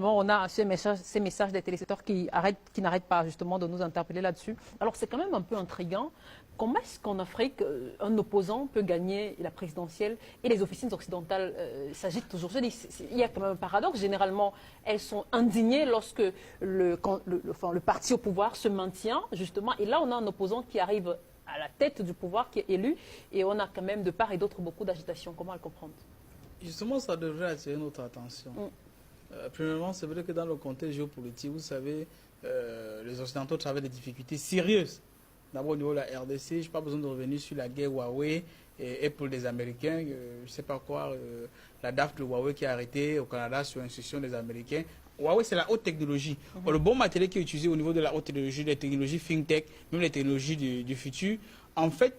On a ces messages des téléspectateurs qui n'arrêtent pas justement de nous interpeller là-dessus. Alors c'est quand même un peu intriguant. Comment est-ce qu'en Afrique, un opposant peut gagner la présidentielle et les officines occidentales s'agitent toujours? Il y a quand même un paradoxe. Généralement, elles sont indignées lorsque le parti au pouvoir se maintient, justement. Et là, on a un opposant qui arrive à la tête du pouvoir, qui est élu. Et on a quand même de part et d'autre beaucoup d'agitation. Comment le comprendre? Justement, ça devrait attirer notre attention. Premièrement, c'est vrai que dans le contexte géopolitique, vous savez, les Occidentaux traversent des difficultés sérieuses. D'abord au niveau de la RDC, je n'ai pas besoin de revenir sur la guerre Huawei et pour les Américains, je ne sais pas quoi, la DAF de Huawei qui a arrêté au Canada sur instruction des Américains. Huawei, c'est la haute technologie. Le bon matériel qui est utilisé au niveau de la haute technologie, les technologies FinTech, même les technologies du futur, en fait,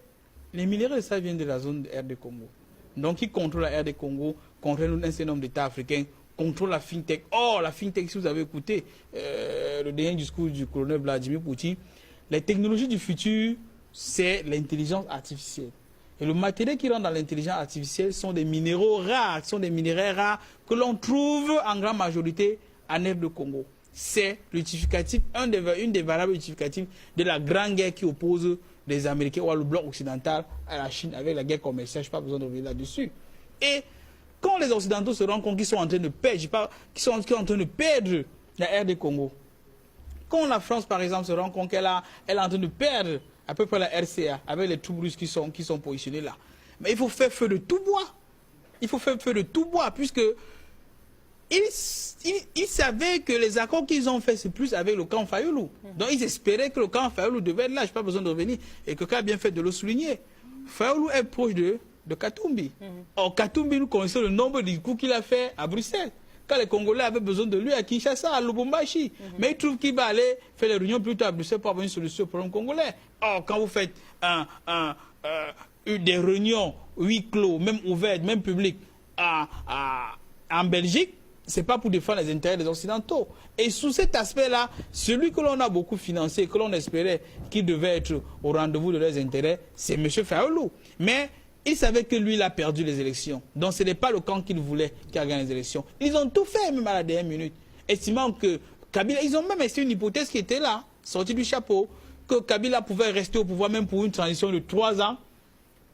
les minéraux, ça vient de la zone de RD Congo. Donc, qui contrôle la RD Congo, contrôle un certain nombre d'États africains, contrôle la FinTech. Oh, la FinTech, si vous avez écouté le dernier discours du colonel Vladimir Poutine, les technologies du futur, c'est l'intelligence artificielle. Et le matériel qui rentre dans l'intelligence artificielle sont des minéraux rares, sont des minerais rares que l'on trouve en grande majorité en RD Congo. C'est l'utificatif, une des variables utificatives de la grande guerre qui oppose les Américains ou le bloc occidental à la Chine avec la guerre commerciale. Je n'ai pas besoin de revenir là-dessus. Et quand les Occidentaux se rendent compte qu'ils sont en train de perdre, qu'ils sont en train de perdre la RD Congo, quand la France, par exemple, se rend compte qu'elle est en train de perdre à peu près la RCA avec les troupes russes qui sont positionnés là, mais il faut faire feu de tout bois. Il faut faire feu de tout bois, puisque ils savaient que les accords qu'ils ont faits, c'est plus avec le camp Fayoulou. Donc ils espéraient que le camp Fayoulou devait être là, je n'ai pas besoin de revenir. Et quelqu'un a bien fait de le souligner. Fayoulou est proche de Katumbi. Or, Katumbi, nous connaissons le nombre de coups qu'il a fait à Bruxelles. Quand les Congolais avaient besoin de lui à Kinshasa, à Lubumbashi. Mais il trouve qu'il va aller faire les réunions plutôt à Bruxelles pour avoir une solution au problème congolais. Or, quand vous faites des réunions huis clos, même ouvertes, même publiques, en Belgique, ce n'est pas pour défendre les intérêts des Occidentaux. Et sous cet aspect-là, celui que l'on a beaucoup financé, que l'on espérait qu'il devait être au rendez-vous de leurs intérêts, c'est M. Fayoulou. Mais il savait que lui, il a perdu les élections. Donc ce n'est pas le camp qu'il voulait qui a gagné les élections. Ils ont tout fait, même à la dernière minute. Estimant que Kabila, ils ont même essayé une hypothèse qui était là, sortie du chapeau, que Kabila pouvait rester au pouvoir même pour une transition de 3 ans.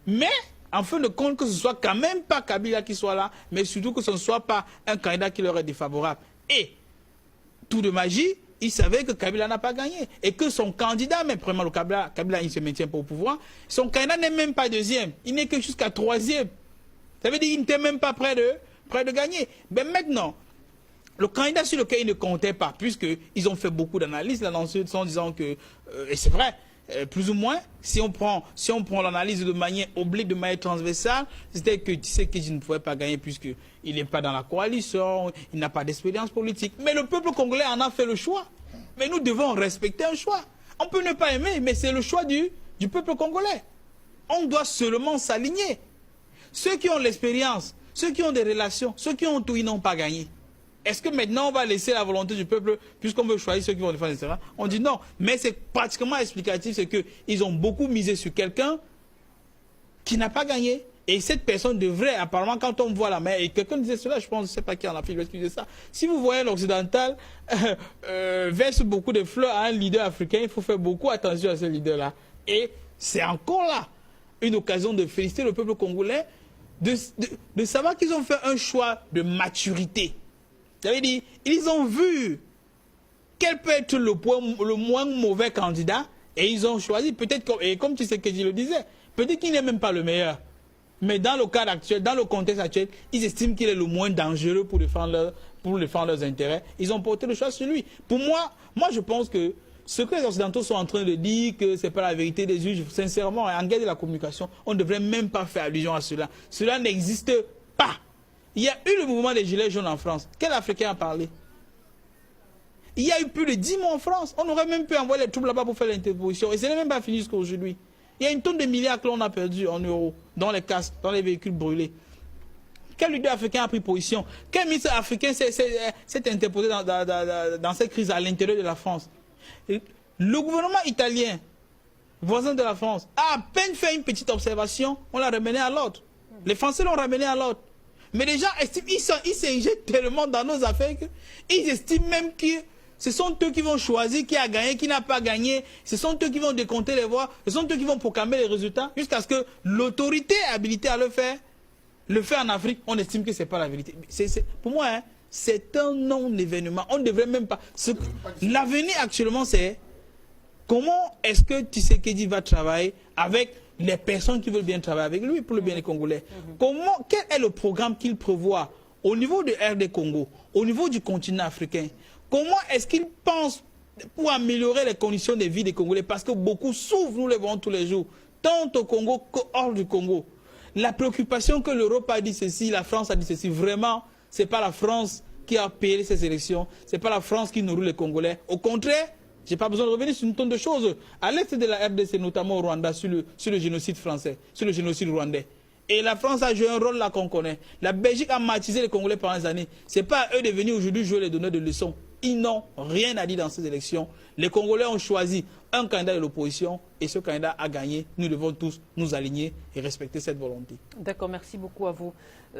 Mais, en fin de compte, que ce soit quand même pas Kabila qui soit là, mais surtout que ce ne soit pas un candidat qui leur est défavorable. Et, tout de magie, il savait que Kabila n'a pas gagné. Et que son candidat, même premièrement, le Kabila, il ne se maintient pas au pouvoir, son candidat n'est même pas deuxième. Il n'est que jusqu'à 3e. Ça veut dire qu'il n'était même pas près de gagner. Mais maintenant, le candidat sur lequel il ne comptait pas, puisqu'ils ont fait beaucoup d'analyses là, en disant que, et c'est vrai, plus ou moins, si on prend l'analyse de manière oblique, de manière transversale, c'était que Tshisekedi ne pouvait pas gagner puisqu'il n'est pas dans la coalition, il n'a pas d'expérience politique. Mais le peuple congolais en a fait le choix. Mais nous devons respecter un choix. On peut ne pas aimer, mais c'est le choix du peuple congolais. On doit seulement s'aligner. Ceux qui ont l'expérience, ceux qui ont des relations, ceux qui ont tout, ils n'ont pas gagné. Est-ce que maintenant on va laisser la volonté du peuple, puisqu'on veut choisir ceux qui vont défendre, etc. On dit non. Mais c'est pratiquement explicatif, c'est qu'ils ont beaucoup misé sur quelqu'un qui n'a pas gagné. Et cette personne devrait, apparemment, quand on voit la main, et quelqu'un disait cela, je pense, je ne sais pas qui en a fait, je vais expliquer ça. Si vous voyez l'occidental verse beaucoup de fleurs à un leader africain, il faut faire beaucoup attention à ce leader-là. Et c'est encore là une occasion de féliciter le peuple congolais, de savoir qu'ils ont fait un choix de maturité. Ça veut dire, ils ont vu quel peut être le moins mauvais candidat et ils ont choisi, peut-être, et comme tu sais que je le disais, peut-être qu'il n'est même pas le meilleur. Mais dans le cadre actuel, dans le contexte actuel, ils estiment qu'il est le moins dangereux pour défendre leurs intérêts. Ils ont porté le choix sur lui. Pour moi, je pense que ce que les Occidentaux sont en train de dire, que ce n'est pas la vérité des juges, sincèrement, en guerre de la communication, on ne devrait même pas faire allusion à cela. Cela n'existe pas. Il y a eu le mouvement des Gilets jaunes en France. Quel Africain a parlé? Il y a eu plus de 10 mois en France. On aurait même pu envoyer les troupes là-bas pour faire l'interposition. Et ce n'est même pas fini jusqu'à aujourd'hui. Il y a une tonne de milliards que l'on a perdu en euros, dans les casques, dans les véhicules brûlés. Quel leader africain a pris position? Quel ministre africain s'est interposé dans cette crise à l'intérieur de la France? Le gouvernement italien, voisin de la France, a à peine fait une petite observation, on l'a ramené à l'ordre. Les Français l'ont ramené à l'ordre. Mais les gens estiment, ils s'injectent tellement dans nos affaires qu'ils estiment même que ce sont eux qui vont choisir qui a gagné, qui n'a pas gagné. Ce sont eux qui vont décompter les voix. Ce sont eux qui vont proclamer les résultats jusqu'à ce que l'autorité habilitée à le fait en Afrique, on estime que ce n'est pas la vérité. Pour moi, hein, c'est un non-événement. On ne devrait même pas... L'avenir actuellement, c'est comment est-ce que Tshisekedi va travailler avec les personnes qui veulent bien travailler avec lui pour le bien des Congolais. Quel est le programme qu'il prévoit au niveau de RD Congo, au niveau du continent africain? Comment est-ce qu'il pense pour améliorer les conditions de vie des Congolais? Parce que beaucoup souffrent, nous les voyons tous les jours, tant au Congo que hors du Congo. La préoccupation que l'Europe a dit ceci, la France a dit ceci, vraiment, ce n'est pas la France qui a payé ces élections, ce n'est pas la France qui nourrit les Congolais. Au contraire, je n'ai pas besoin de revenir sur une tonne de choses. À l'est de la RDC, notamment au Rwanda, sur le génocide français, sur le génocide rwandais. Et la France a joué un rôle là qu'on connaît. La Belgique a matisé les Congolais pendant des années. Ce n'est pas à eux de venir aujourd'hui jouer les donneurs de leçons. Ils n'ont rien à dire dans ces élections. Les Congolais ont choisi un candidat de l'opposition et ce candidat a gagné. Nous devons tous nous aligner et respecter cette volonté. D'accord, merci beaucoup à vous.